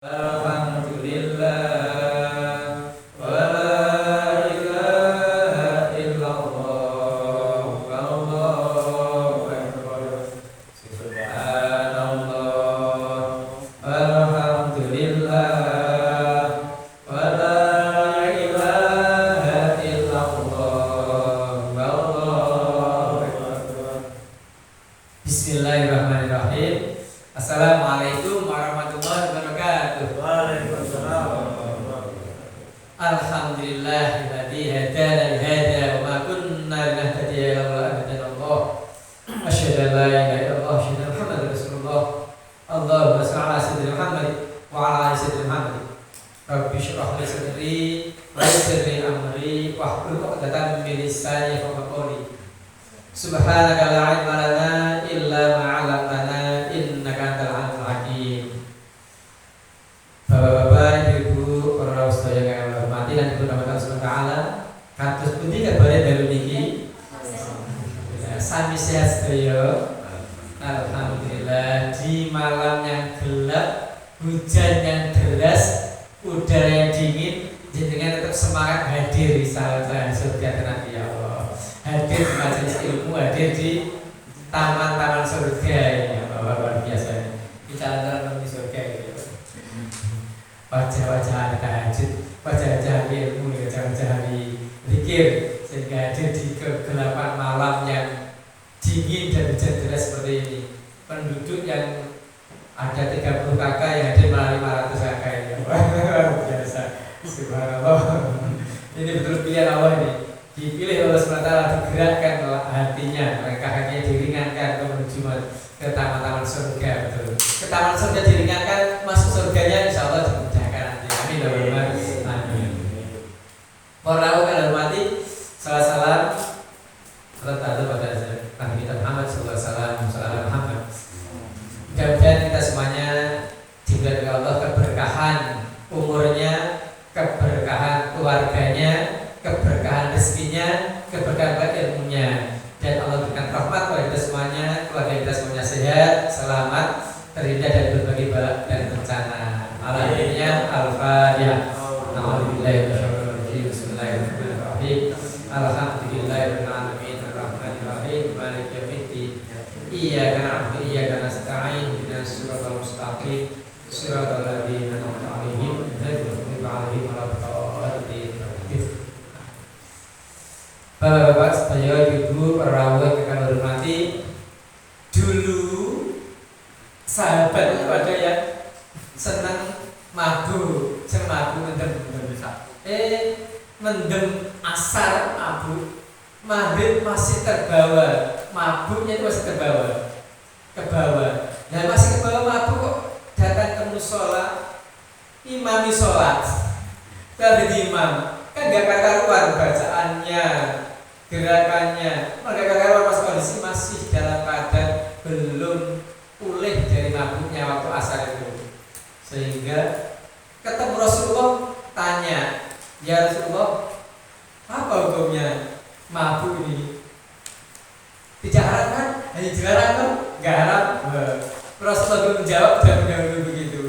Alhamdulillah wa la ilaha illallah wallahu akbar. Subhanallah walhamdulillah wa la ilaha illallah wallahu akbar. Bismillahirrahmanirrahim. Assalamualaikum warahmatullahi wabarakatuh. Alhamdulillahilladzi hadana li hada wa ma kunna linahtadiya laula an hadana Allah. Asyhadu an la ilaha illallah wa asyhadu anna Muhammadar Rasulullah. Allahumma shalli ala sayyidina Muhammad wa ala ali sayyidina Muhammad. Rabbi shrah li sadri wa yassir li amri wahlul 'uqdatam min lisani yafqahu qawli. Subhanaka la ilma lana illa ma 'allamtana innaka antal alimul hakim. Bapak-bapak, ibu-ibu, para sedaya kang Allah hormati lan dipun-dipun Allah Subhanahu wa taala, kados pundi kabare dalu niki? Sami sehat sedaya. Alhamdulillah, di malam yang gelap, hujan yang deras, udara yang dingin, jenengan tetap semangat hadir di salat surga nanti ya Allah. Hadir di majelis ilmu, hadir di taman-taman surga ini ya Allah, luar biasa. Kita antara menuju surga gitu. Wajah-wajah tahajud, wajah-wajah ilmu, wajah-wajah zikir, sehingga hadir di kegelapan malam yang dingin dan hujan deras seperti ini. Penduduk yang ada 30 kakak yang hadir malah 500 kakak ini. Luar biasa. Subhanallah. Ini betul pilihan Allah ini. Dipilih Allah SWT, digerakkan hatinya, mereka hatinya diringankan menuju ke taman-taman surga, betul. Ke taman surga diringankan, masuk surganya insya Allah dimudahkan nanti. Amin. Amin. Para ulama hormati, salam tertaruh pada Nabi kita Muhammad sallallahu alaihi wasallam. Muhammad. Mudah-mudahan kita semuanya diberikan oleh Allah keberkahan umurnya, keberkahan keluarganya, keberkahan rezekinya, keberkahan ilmunya, dan Allah berikan rahmat kepada kita semuanya, keluarga kita semuanya sehat, selamat, terhindar dari berbagai bala dan bencana. Alhamdulillah, al-fatihah. Alhamdulillah, bismillahirrahmanirrahim. Alhamdulillahirabbil alamin, arrahmanir rahim, maliki yaumiddin. Iyyaka na'budu wa iyyaka nasta'in, ihdinas siratal mustaqim, siratal ladzina an'amta 'alaihim, ghairil maghdubi 'alaihim waladdallin. Bapak-bapak, sedaya ibu, para rawuh yang kami hormati, dulu sahabat itu ada yang senang mabuk, mendem asar mabuk, maghrib masih terbawa, mabuknya itu masih ke bawah. Nah masih ke bawah mabuk kok datang ke musola, imami sholat, tadi imam, kan gak karuan bacaannya, gerakannya, gak karuan pas kondisi masih dalam keadaan belum pulih dari mabuknya waktu asar itu. Sehingga ketemu Rasulullah, tanya, ya Rasulullah, apa hukumnya mabuk ini? Tidak haram kan? Hanya dilarang kan? Gak haram. Rasulullah menjawab dan mendahului begitu.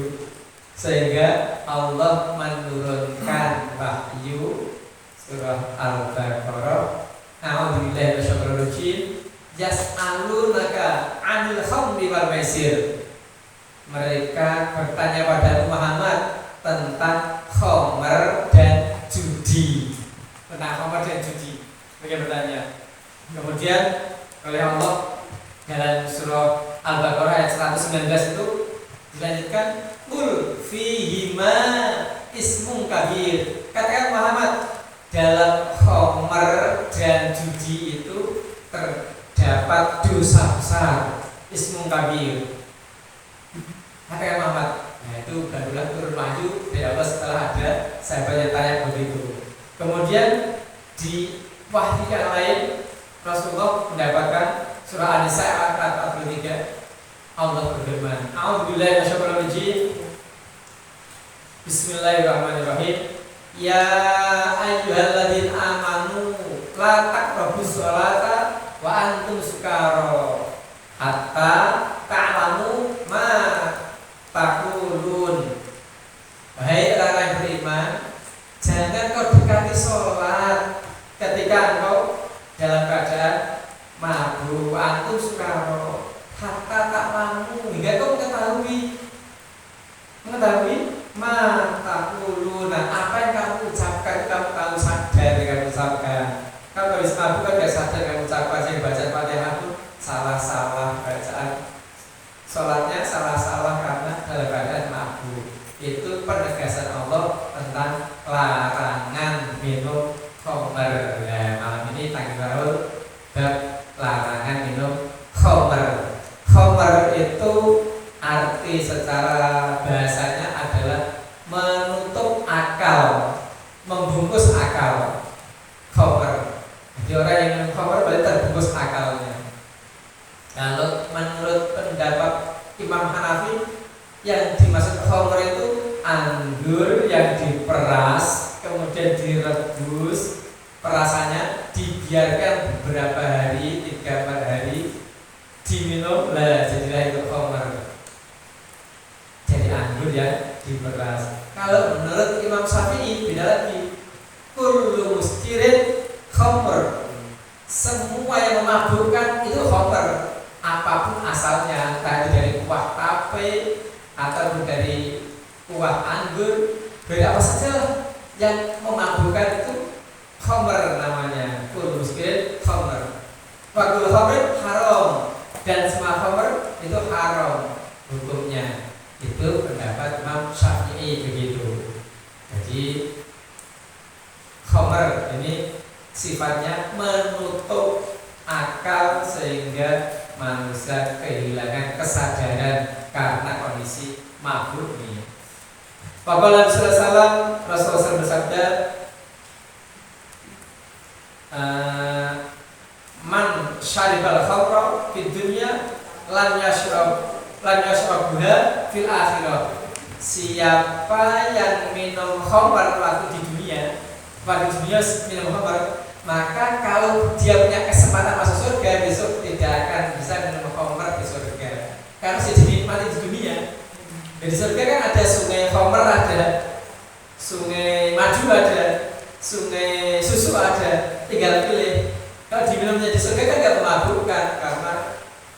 Sehingga Allah menurunkan wahyu surah Al-Baqarah. A'udzubillahi minasyaitonir rajim. Yas'alunaka 'anil khamri wal maisir. Mereka bertanya pada Muhammad tentang khamr dan judi. Tentang khamr dan judi. Mereka bertanya. Kemudian oleh Allah dalam surah Al-Baqarah ayat 119 itu dilanjutkan, Qul fihima ismun kabir. Katakan Muhammad, dalam khamr dan judi itu terdapat dosa besar, ismun kabir. Katakan Muhammad. Nah itu barulah turun wahyu dari Allah setelah ada sahabat yang tanya begitu. Kemudian di wahyu yang lain Rasulullah mendapatkan surah An-Nisa ayat 43. Allah berfirman, A'udzubillahi minasyaitonir rajim. Bismillahirrahmanirrahim. Ya ayyuhalladzina amanu la taqrabus sholata wa antum sukara hatta ta'lamu ma taqulun mengetahui mata uluna, apa yang kamu ucapkan, kamu sadar yang kamu ucapkan. Kamu habis mabuk kan gak sadar kamu ucapkan, yang baca Fatihah pun salah-salah bacaan, sholatnya salah-salah karena dalam keadaan mabuk. Itu penegasan Allah tentang larangan minum khamr. Nah, malam ini tanggal bab larangan minum khamr. Khamr itu arti secara bahasanya adalah menutup akal, membungkus akal. Khamr. Jadi orang yang minum khamr berarti terbungkus akalnya. Kalau menurut pendapat Imam Hanafi, yang dimaksud khamr itu anggur yang diperas, kemudian direbus, perasannya dibiarkan beberapa hari, 3-4 hari, diminum, lah jadilah itu khamr. Jadi anggur yang diperas. Kalau menurut Imam Syafi'i beda lagi. Kullu muskirin khamr. Semua yang memabukkan itu khamr. Apapun asalnya, entah dari kuah tape atau dari kuah anggur, dari apa saja yang memabukkan itu khamr namanya. Kullu muskirin khamr. Wa kullu khamrin haram, dan semua khamr itu haram hukumnya. Itu pendapat Imam Syafi'i begitu. Jadi khamr ini sifatnya menutup akal sehingga manusia kehilangan kesadaran karena kondisi mabuk ini. Faqala Rasulullah SAW bersabda, man syaribal khamra fid dunya lam yashrabuha fil akhirah. Siapa yang minum khamr waktu di dunia minum khamr, maka kalau dia punya kesempatan masuk surga, besok tidak akan bisa minum khamr di surga. Karena sudah dinikmati di dunia. Di surga kan ada sungai khamr, ada sungai madu, ada sungai susu, ada, tinggal pilih. Kalau diminumnya di surga kan nggak memabukkan karena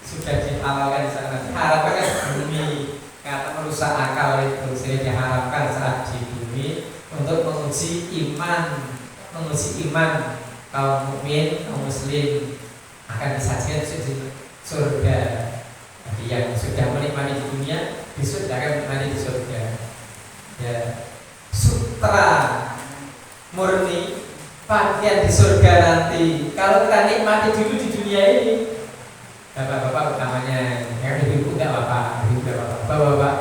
sudah dihalalkan di sana. Diharapkan kan bumi karena merusak akal itu, sehingga diharapkan saat di bumi untuk menguji iman kaum mukmin, kaum muslim akan disajikan di surga. Jadi yang sudah menikmati di dunia, besok akan menikmati di surga. Ya, sutra murni pakaian di surga nanti. Kalau kita nikmati dulu di dunia ini, bapak-bapak utamanya, yang ibu enggak bapak, ibu enggak bapak, bapak-bapak,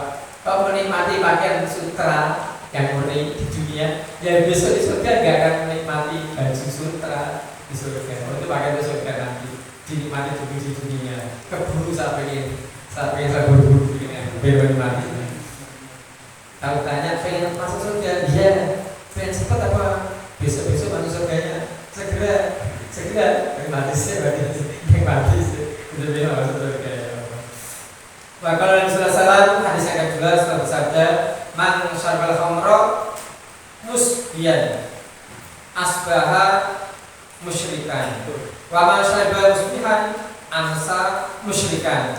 kalau menikmati pakaian sutra yang murni di dunia, ya besok di surga enggak akan menikmati baju sutra di surga. Oh, itu pakaian di surga nanti dinikmati dulu di dunia. Keburu saya buru-buru biar menikmati. Kalau tanya pengen masuk surga, iya. Pengen cepat apa? Besok masuk surganya. Segera mati sih, udah bilang masuk surga. Maka Rasulullah SAW hadis yang kedua setelah bersabda, man syarbal khamra musbiyan asbaha musyrikan, wa man syarbal musbihan amsa musyrikan.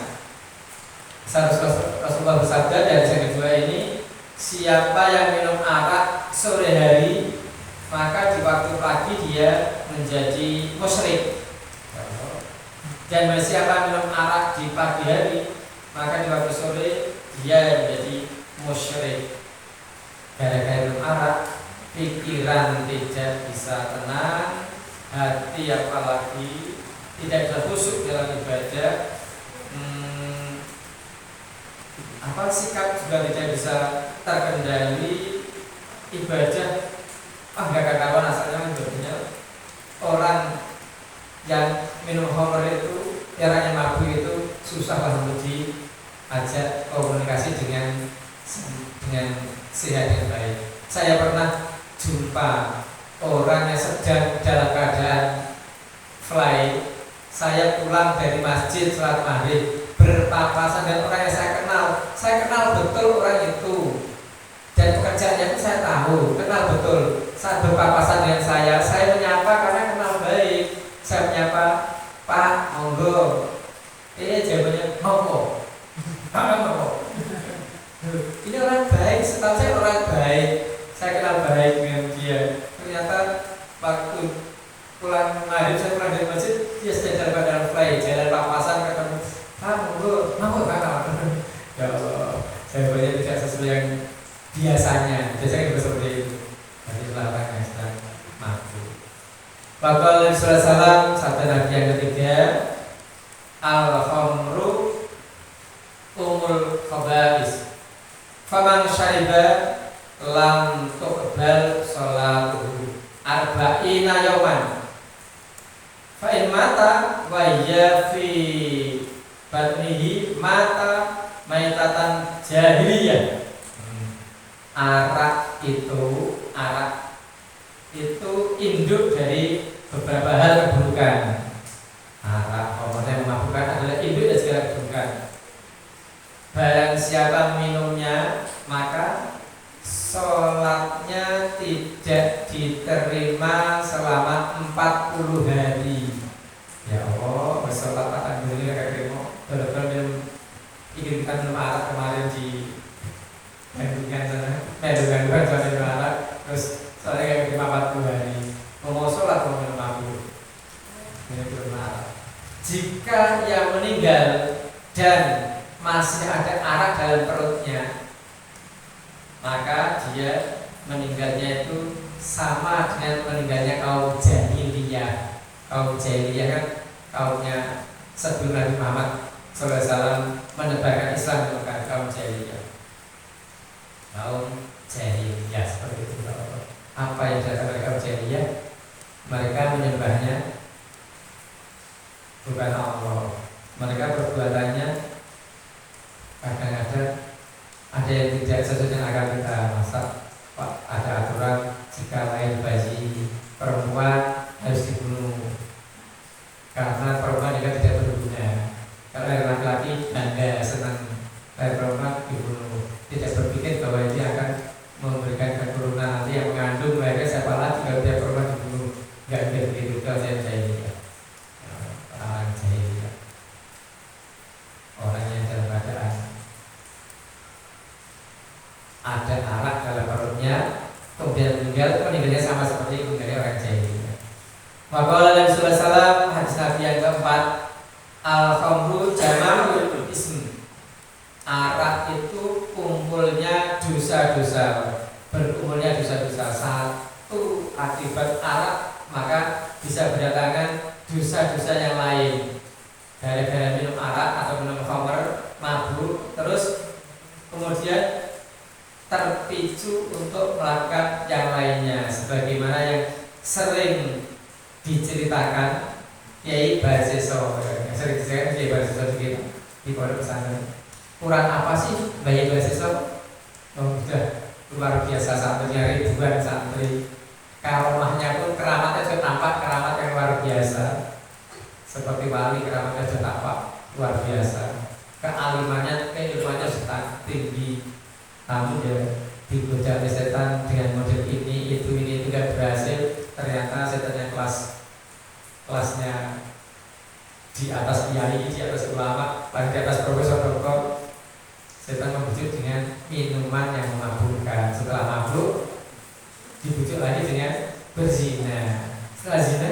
Rasulullah bersabda dari yang kedua ini, siapa yang minum arak sore hari, maka di waktu pagi dia menjadi musyrik. Dan siapa minum arak di pagi hari, maka di waktu sore dia menjadi musyrik. Gara-gara minum arak, pikiran tidak bisa tenang, hati apalagi tidak bisa khusyuk dalam ibadah, sikap juga tidak bisa terkendali, ibadah gak karuan asalnya. Sebetulnya orang yang minum khamr itu, orang yang mabuk itu susah lah untuk diajak komunikasi dengan sehat yang baik. Saya pernah jumpa orang yang sedang dalam keadaan fly. Saya pulang dari masjid sholat maghrib berpapasan dengan orang yang saya kenal betul orang itu, dan pekerjaannya pun saya tahu, kenal betul. Saat berpapasan dengan saya menyapa karena kenal baik. Saya menyapa, Pak, monggo. Jawabannya monggo. Ini orang baik. setahu saya orang baik, saya kenal baik dengan dia. Ternyata waktu pulang maghrib saya pulang dari masjid, dia sedang dalam fly jalan papasan ketemu, monggo kakak. Ya Allah, jawabannya tidak sesuai yang biasanya juga seperti itu. Jadi orang yang sedang mabuk. Bakal Rasulullah Sallam sabda Nabi yang ketiga, al-khamru umul khaba'is. Faman syariba lam tuqbal sholatuhu arba'ina yawman. Fa in mata wa ya fi batnihi mata maitatan jahiliyah. Arak itu induk dari beberapa hal keburukan. Arak, yang memabukkan adalah induk dari segala keburukan. Barang siapa minumnya, maka sholatnya tidak diterima selama 40 hari. Ya Allah, bersolat alhamdulillah kakekmu. Betul-betul minum, inginkan minum arak kemarin di Mendungan sana, Mendungan soalnya minum arak, terus soalnya kayak terima 40 hari. Mau sholat mau minum mabuk, minum arak. Jika yang meninggal dan masih ada arak dalam perutnya, maka dia meninggalnya itu sama dengan meninggalnya kaum jahiliyah. Kaum jahiliyah kan kaumnya sebelum Nabi Muhammad SAW menebarkan Islam, bukan kaum jahiliyah. Kaum jahiliyah seperti itu. Apa yang datang dari kaum jahiliyah? Mereka menyembahnya bukan Allah. Mereka perbuatannya kadang-kadang ada yang tidak sesuai dengan akal kita. Masa ada aturan jika lahir bayi perempuan harus dibunuh karena perempuan juga tidak berguna. Kalau lahir laki-laki bangga senang, lahir perempuan dibunuh, tidak berpikir bahwa dia akan memberikan keturunan nanti yang mengandung lahirnya siapa lagi kalau dia perempuan dibunuh. Enggak begitu. Itu saya jahiliyah. Orang jahiliyah, orang yang dalam keadaan ada arak dalam perutnya kemudian meninggalnya sama seperti meninggalnya orang jahiliyah. Maka Nabi sallallahu alaihi wasallam hadis Nabi yang keempat, al-khamru jama'ul ism. Arak itu kumpulnya dosa-dosa, berkumpulnya dosa-dosa. Satu akibat arak maka bisa berdatangan dosa-dosa yang lain. Gara-gara minum arak atau minum khamr, mabuk, terus kemudian terpicu untuk melakukan yang lainnya, sebagaimana yang sering diceritakan Kiai Baseso, yang sering diceritakan Kiai Baseso di pondok pesantren. Kurang apa sih Kiai Baseso? Oh, sudah luar biasa, santrinya ribuan santri. Karomahnya pun keramatnya sudah tampak keramat yang luar biasa, seperti wali keramatnya sudah tampak luar biasa. Kealimannya, keilmuannya sudah tinggi. Namun ya digoda oleh setan dengan model ini tidak berhasil. Ternyata setannya kelasnya di atas kiai, di atas ulama, paling di atas profesor doktor. Setan membujuk dengan minuman yang memabukkan. Setelah mabuk dibujuk lagi dengan berzina. Setelah zina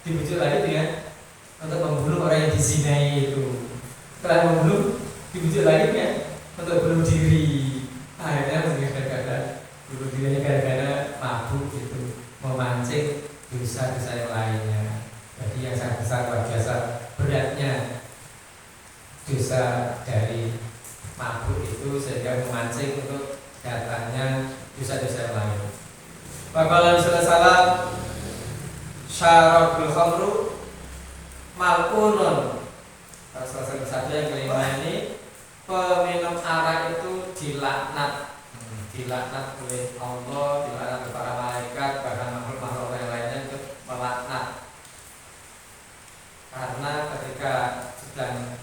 dibujuk lagi dengan untuk membunuh orang yang dizinai itu. Setelah membunuh dibujuk lagi dengan untuk bunuh diri. Akhirnya gara-gara bunuh diri gara-gara mabuk itu, memancing dosa-dosa yang lainnya. Jadi yang sangat besar, luar biasa beratnya dosa dari mabuk itu, sehingga memancing untuk datangnya dosa-dosa yang lain. Maka Rasulullah SAW syarabul khamru mal'unun. Rasulullah SAW yang kelima ini, peminum arak itu dilaknat oleh Allah, dilaknat oleh para malaikat, bahkan makhluk-makhluk yang lainnya itu melaknat. Karena ketika sedang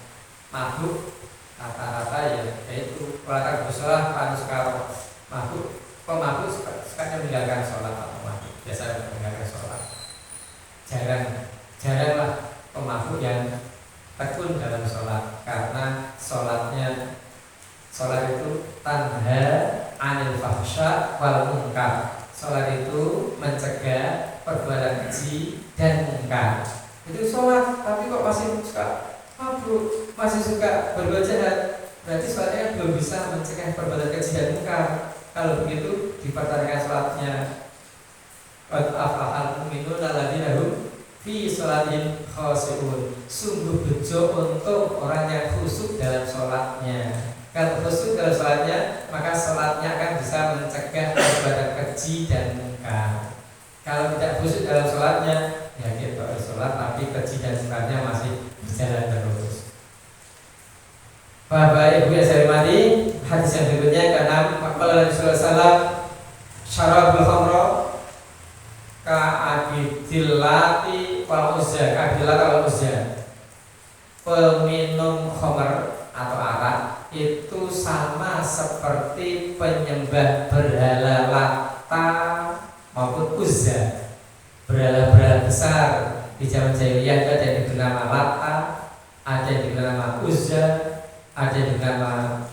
mabuk, rata-rata yaitu pelakar bersolah panuskaro mabuk, pemabuk sukanya meninggalkan sholat atau mabuk, biasa meninggalkan sholat. Jaranglah pemabuk yang tekun dalam sholat, karena sholat itu tanha anil fahsya wal munkar. Sholat itu mencegah perbuatan keji dan mungkar. Itu sholat, tapi kok masih suka mabuk, masih suka berbuat jahat, berarti sholatnya belum bisa mencegah perbuatan keji dan mungkar. Kalau begitu dipertahankan sholatnya. Qad aflahal mu'minuna alladzina hum fi sholatihim khashi'un. Sungguh bejo untuk orang yang khusyuk dalam sholatnya. Kalau khusyuk dalam sholatnya, maka sholatnya akan bisa mencegah perbuatan keji dan mungkar. Kalau tidak khusyuk dalam sholatnya, ya kita sholat tapi keji dan mungkarnya masih berjalan terus. Bapak Ibu yang saya hormati, hadis yang berikutnya ke-6, maqala Rasulullah SAW syarabul khamra ka'abidillati wal uzza, ka'abidillat wal uzza. Peminum khamr atau arak itu sama seperti penyembah berhala Lata maupun Uzza. Berhala-berhala besar di zaman jahiliyah ada yang diberi nama Lata, ada yang diberi nama Uzza, ada yang diberi nama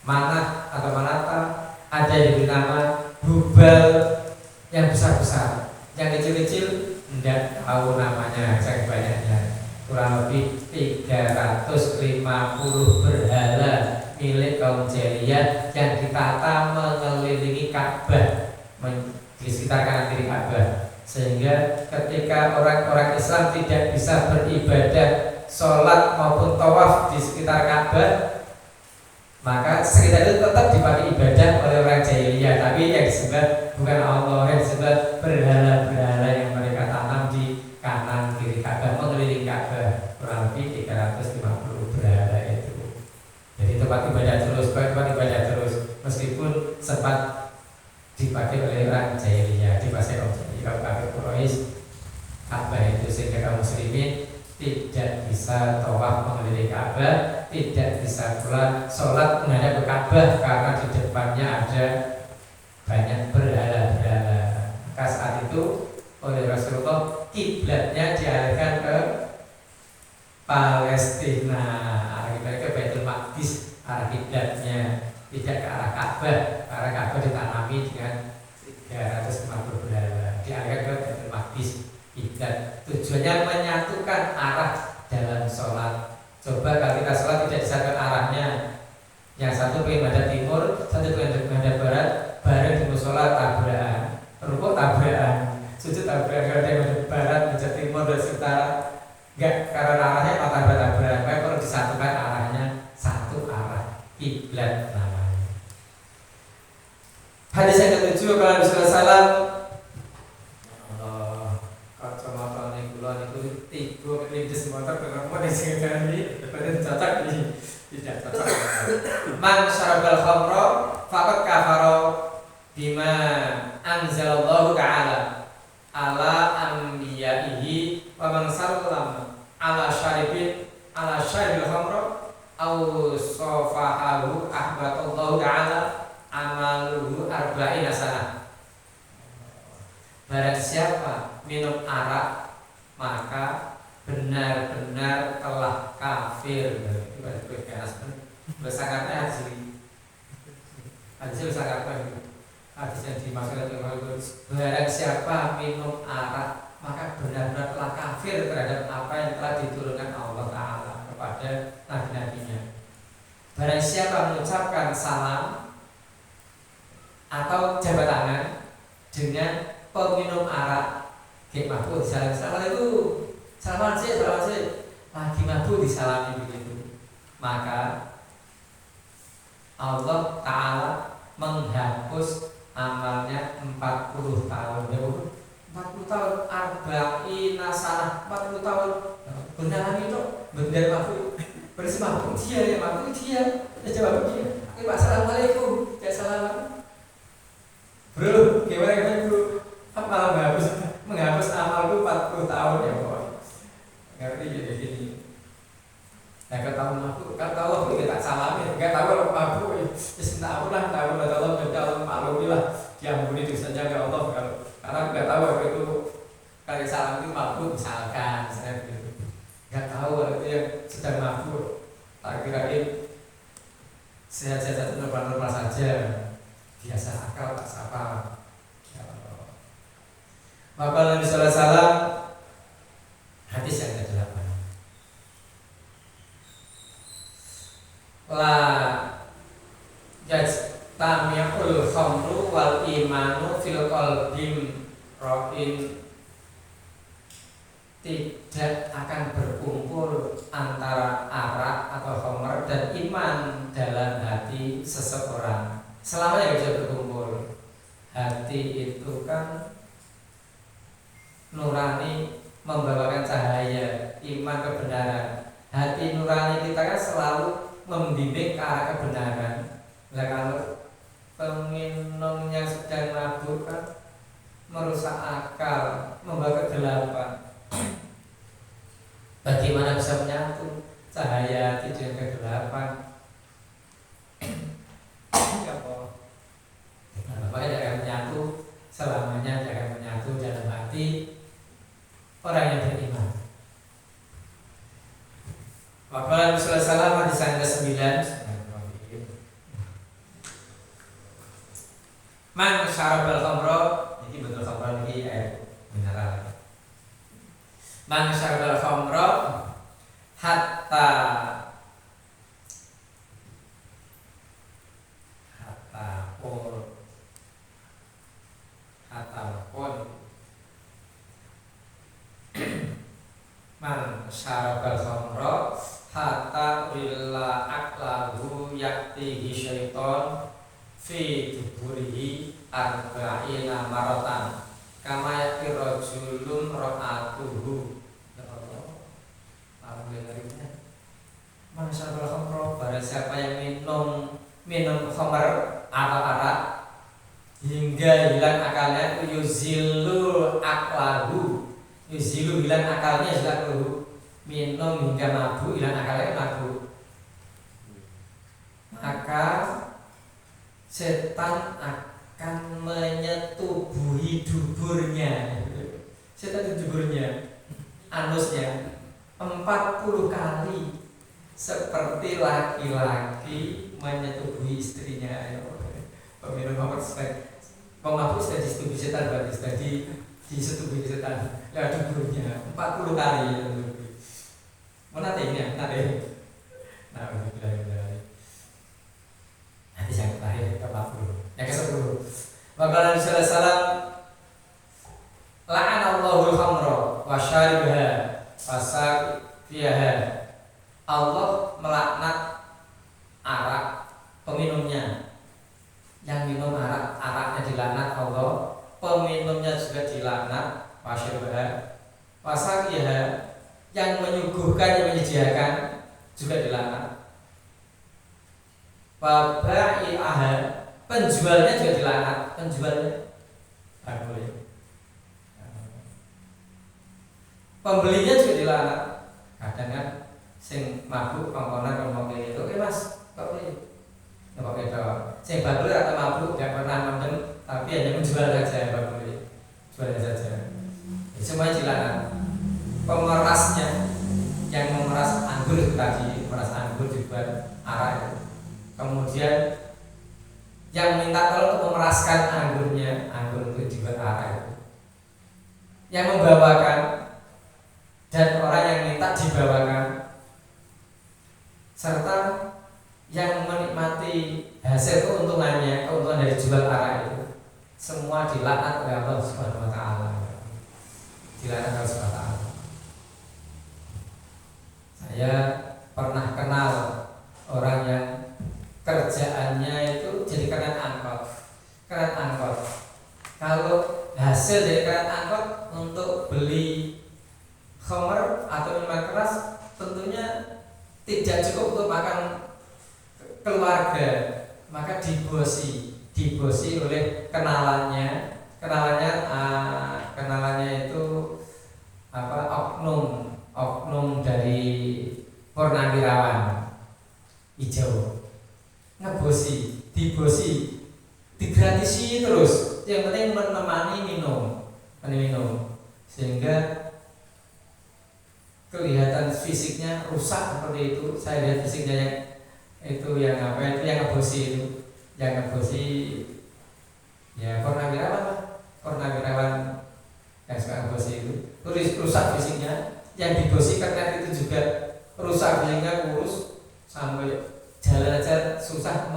Manah atau Manata, ada yang diberi nama Hubal. Yang besar-besar, yang kecil-kecil tidak tahu namanya, saking banyaknya. Kurang lebih 350 berhala milik kaum jahiliyah yang ditata mengelilingi Ka'bah, di sekitar kanan kiri Ka'bah. Sehingga ketika orang-orang Islam tidak bisa beribadah sholat maupun tawaf di sekitar Ka'bah, maka sekitar itu tetap dipakai ibadah oleh orang jahiliyah, tapi yang disembah bukan Allah, yang disembah berhala-berhala yang mereka tanam di kanan kiri Ka'bah, mengelilingi Ka'bah. Kurang lebih 350 berhala itu. Jadi tempat ibadah terus, meskipun sempat dipakai oleh orang jahiliyah, dipakai oleh kaum kafir Quraisy. Ka'bah itu sehingga kaum muslimin tidak bisa tawaf mengelilingi Ka'bah, tidak bisa pula sholat menghadap ke Ka'bah karena di depannya ada banyak berhala-berhala. Maka saat itu oleh Rasulullah kiblatnya diarahkan ke Palestina, arah kiblat ke Baitul Maqdis, arah kiblatnya tidak ke arah Ka'bah, karena Ka'bah ditanami dengan 350 berhala, diarahkan ke Baitul Maqdis. Kiblat tujuannya menyatukan arah dalam sholat. Coba kalau kita sholat tidak disatukan arahnya, yang satu pengen menghadap timur, satu pengen menghadap barat, bareng di musola tabrakan, rukuk tabrakan, sujud tabrakan. Kalau ada yang menghadap barat, menghadap timur dan utara, enggak, karena arahnya tabrakan. Maka perlu disatukan arahnya, satu arah, kiblat namanya. Hadis yang ke-7 kalau Rasulullah SAW tiga kelindes motor ketemu di sini kali, berarti cocok ini tidak cocok. Man syarabal khamra faqad kafara bima anzalallahu ta'ala ala anbiya'ihi wa man sallam ala syaribil khamra aw safahahu ahbatallahu ta'ala amaluhu arba'ina sanah. Barang siapa minum arak maka benar-benar telah kafir. Itu ada bersangkatnya hadis bersangkatnya hadis yang dimaksudkan barang siapa minum arak maka benar-benar telah kafir terhadap apa yang telah diturunkan Allah Ta'ala kepada nabi-nabinya. Barang siapa mengucapkan salam atau jabat tangan dengan peminum arak, kayak mabuk disalami, assalamualaikum, salaman sih, lagi mabuk disalami begitu, maka Allah Ta'ala menghapus amalnya 40 tahun. Ya Bu, 40 tahun, arba'ina sanah, 40 tahun. Benar itu, benar mabuk, berarti mabuk dia, ya mabuk dia, ya jawab dia, assalamualaikum, ya salaman. Bro, gimana bro? Malah menghapus amalku 40 tahun ya boy. Ngerti jadi gini. Nah kalau tahu mabuk, kalau tahu aku tidak salami, nggak tahu kalau mabuk ya tahu lah Allah dan maklumi lah, diampuni dosanya ya Allah. Kalau karena nggak tahu aku itu kali salam itu mabuk misalkan, saya begitu. Nggak tahu kalau itu yang sedang mabuk, tak kirain sehat-sehat normal saja, biasa akal tak sapa. Ya Allah. Maka Nabi sallallahu alaihi wasallam hadis yang ke-8. La yajtami'ul khamru wal imanu fil qalbin ra'in, tidak akan berkumpul antara arak atau khamr dan iman dalam hati seseorang. Selamanya bisa berkumpul. Hati itu kan nurani, membawakan cahaya iman kebenaran. Hati nurani kita kan selalu membimbing ke arah kebenaran. Nah, kalau peminum yang sedang mabuk kan merusak akal, membawa kegelapan. Bagaimana bisa menyatu cahaya hati dengan kegelapan? Makanya jangan menyatu selamanya, jangan menyatu dalam hati orang yang beriman. Waqala Nabi sallallahu alaihi wasallam hadis yang ke-9, man syarabal khamra, ini betul khamra ini air mineral. Man syarabal khamra hatta man syarabal khamra hatta illa aklahu yaktihi syaiton fi duburihi arba'ina maratan kama yakti rajulun ra'atuhu. Ya Allah, alhamdulillah. Man syarabal khamra, barang siapa yang minum khamr atau arak hingga hilang akalnya, yuzilu aklahu, yuzilu hilang akalnya, yuzilu minum hingga mabuk, hilang akalnya mabuk, maka setan akan menyetubuhi duburnya. Setan itu duburnya, anusnya 40 kali seperti laki-laki menyetubuhi istrinya. Peminum khamr pemabuk sudah disetubuhi setan, berarti sudah disetubuhi setan lewat duburnya 40 kali. Mana tehnya? Nah, nanti yang terakhir ke-40. Yang ke-10. Maka Nabi sallallahu alaihi wasallam la'anallahu al-khamra wa syaribaha fasaqiyaha. Allah melaknat arak peminumnya. Yang minum araknya dilaknat Allah, peminumnya juga dilaknat, wasyaribaha fasaqiyaha, yang menyuguhkan, yang menyediakan juga dilaknat. Wabai'aha, penjualnya juga dilaknat, penjualnya boleh. Pembelinya juga dilaknat. Kadang kan sing mabuk kongkonan ngomong kayak gitu, mas, kok beli? Nggak pakai doang. Sing bakul atau mabuk nggak pernah mendem, tapi hanya menjual saja, bakul jualnya saja. Semuanya dilaknat. Pemerasnya yang memeras anggur itu tadi, memeras anggur dibuat arak. Kemudian yang minta tolong untuk memeraskan anggurnya, anggur itu dibuat arak. Yang membawakan dan orang yang minta dibawakan, serta yang menikmati hasil keuntungannya, keuntungan dari jual arak itu, semua dilaknat oleh Allah Subhanahu wa taala. Dilaknat oleh Allah Subhanahu wa taala. Saya pernah kenal orang yang kerjaannya itu jadi kernet angkot. Kernet angkot. Kalau hasil dari kernet angkot untuk beli khamr atau minuman keras tentunya tidak cukup untuk makan keluarga, maka dibosi oleh kenalannya itu oknum dari Purnawirawan hijau, dibosi, digratisi terus. Yang penting menemani minum, sehingga kelihatan fisiknya rusak seperti itu. Saya lihat fisiknya yang ngebosi yang dibosi kernet itu juga rusak, sehingga kurus sampai jalan aja susah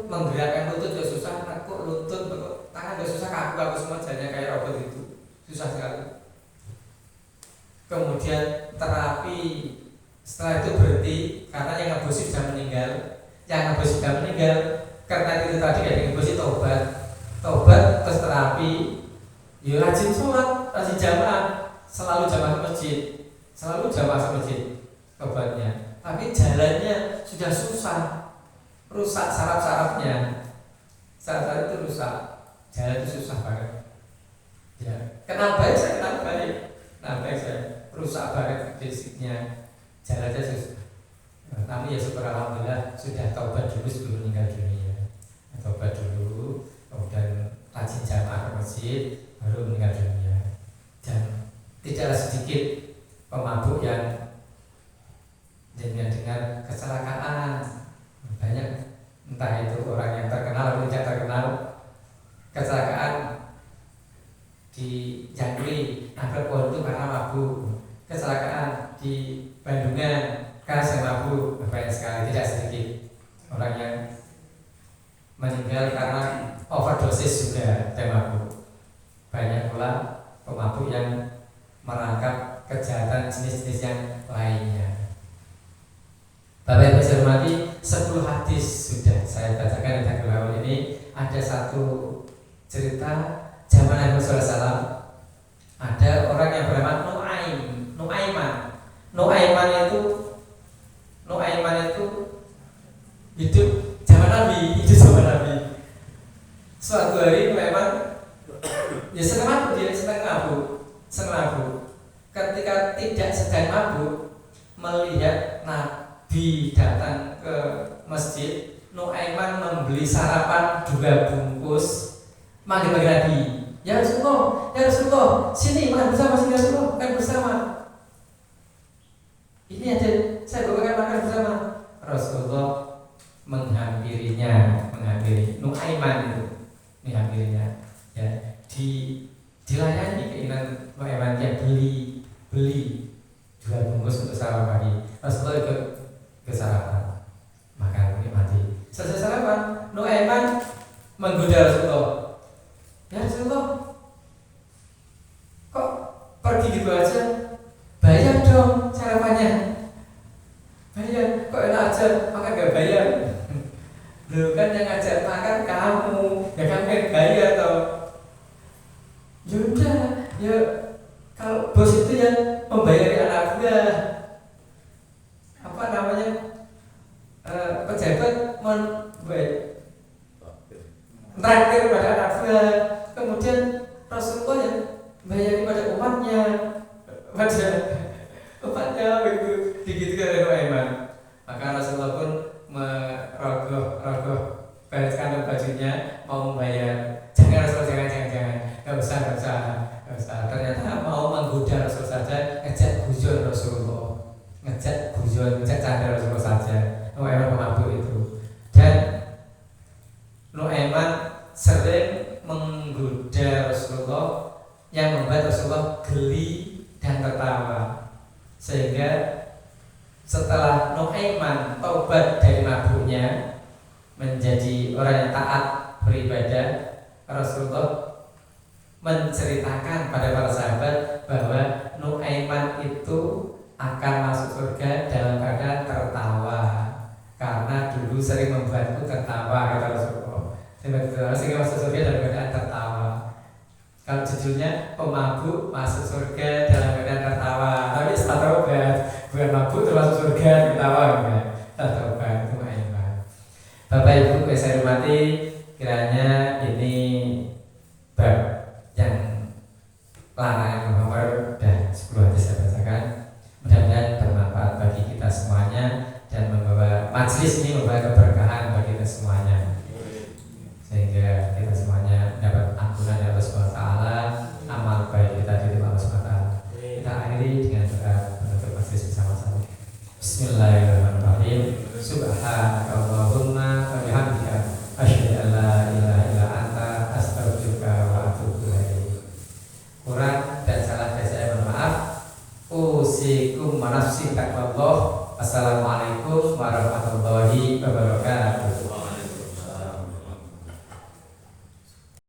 menggerakkan lutut juga susah, nekuk lutut, tangan juga susah, kaku semua, jalannya kayak robot itu susah sekali. Kemudian terapi setelah itu berhenti karena yang ngebosi sudah meninggal. Yang ngebosi sudah meninggal karena itu tadi yang ngebosi tobat terus terapi. Ya rajin sholat, rajin jamaah, selalu jamaah ke masjid, tobatnya. Tapi jalannya sudah susah, rusak saraf-sarafnya. Saraf-saraf itu rusak, jalan itu susah banget. Ya, kenapa baik saya rusak banget fisiknya, jalannya susah. Tapi ya syukur alhamdulillah sudah taubat dulu sebelum meninggal dunia. Taubat dulu, kemudian rajin jamaah ke masjid, baru meninggal dunia. Dan tidaklah sedikit pemabuk yang dengan kecelakaan, banyak, entah itu orang yang terkenal atau tidak terkenal, kecelakaan di Jangkrik nabrak pohon itu karena mabuk, kecelakaan di Bandungan karena saya mabuk, banyak sekali, tidak sedikit orang yang meninggal karena overdosis juga dan mabuk. Banyak pula pemabuk yang merangkap kejahatan jenis-jenis yang lainnya. Bapak Ibu saya hormati, 10 hadis sudah saya bacakan di tanggal awal ini. Ada satu cerita zaman Nabi SAW. Ada orang yang bernama Nuaiman itu hidup zaman Nabi. Suatu hari Nuaiman ya senang mabuk. Ketika tidak sedang mabuk, melihat Nabi datang ke masjid, Nuaiman membeli sarapan 2 bungkus, manggil Nabi, ya Rasulullah, sini makan bersama. Ini ada, saya bawakan makan bersama. Rasulullah menghampiri Nuaiman itu, ya, dilayani keinginan Nuaiman, dia beli 2 bungkus untuk sarapan pagi. Rasulullah ikut ke sarapan, makan, nikmati. Selesai sarapan, Nuaiman menggoda Rasulullah. Ya Rasulullah, kok pergi gitu aja? Bayar dong sarapannya. Bayar, kok enak aja makan gak bayar? Loh kan yang ngajak makan kamu, ya kamu yang bayar toh. Yaudah, ya kalau bos itu yang membayari anak buah, pejabat traktir pada anak buah, kemudian Rasulullah yang bayari pada umatnya begitu digitukan oleh Nuaiman. Maka Rasulullah pun merogoh balaskan bajunya mau membayar. Jangan Rasulullah, jangan, nggak usah. Ternyata mau menggoda Rasul saja, ngejak guyon Rasulullah, ngejak canda Rasulullah saja. Nuaiman pemabuk itu, dan Nuaiman sering menggoda Rasulullah yang membuat Rasulullah geli dan tertawa, sehingga setelah Nuaiman taubat dari mabuknya menjadi orang yang taat beribadah, Rasulullah menceritakan pada para sahabat bahwa Nuaiman itu akan masuk surga dalam keadaan tertawa, karena dulu sering membuatku tertawa, kata Rasulullah. Sehingga masuk surga dalam keadaan tertawa. Kalau judulnya pemabuk masuk surga dalam keadaan tertawa, tapi setelah taubat, bukan mabuk termasuk surga tertawa, enggak. Setelah taubat itu Nuaiman. Bapak Ibu saya hormati, kiranya ini bab yang larangan nomor dan 10 hadis saya bacakan, mudah-mudahan bermanfaat bagi kita semuanya dan membawa majelis ini membawa keberkahan bagi kita semuanya, sehingga kita semuanya dapat ampunan dari Allah Subhanahu wa taala, amal baik kita diterima Allah Subhanahu wa taala. Kita akhiri dengan doa penutup majelis bersama-sama. Bismillahirrahmanirrahim. Subhanakallahumma wa bihamdika asyhadu an la ilaha illa anta astaghfiruka wa atubu ilaik. Kurang dan salah saya mohon maaf. nafsin taqwallah. Assalamualaikum warahmatullahi wabarakatuh.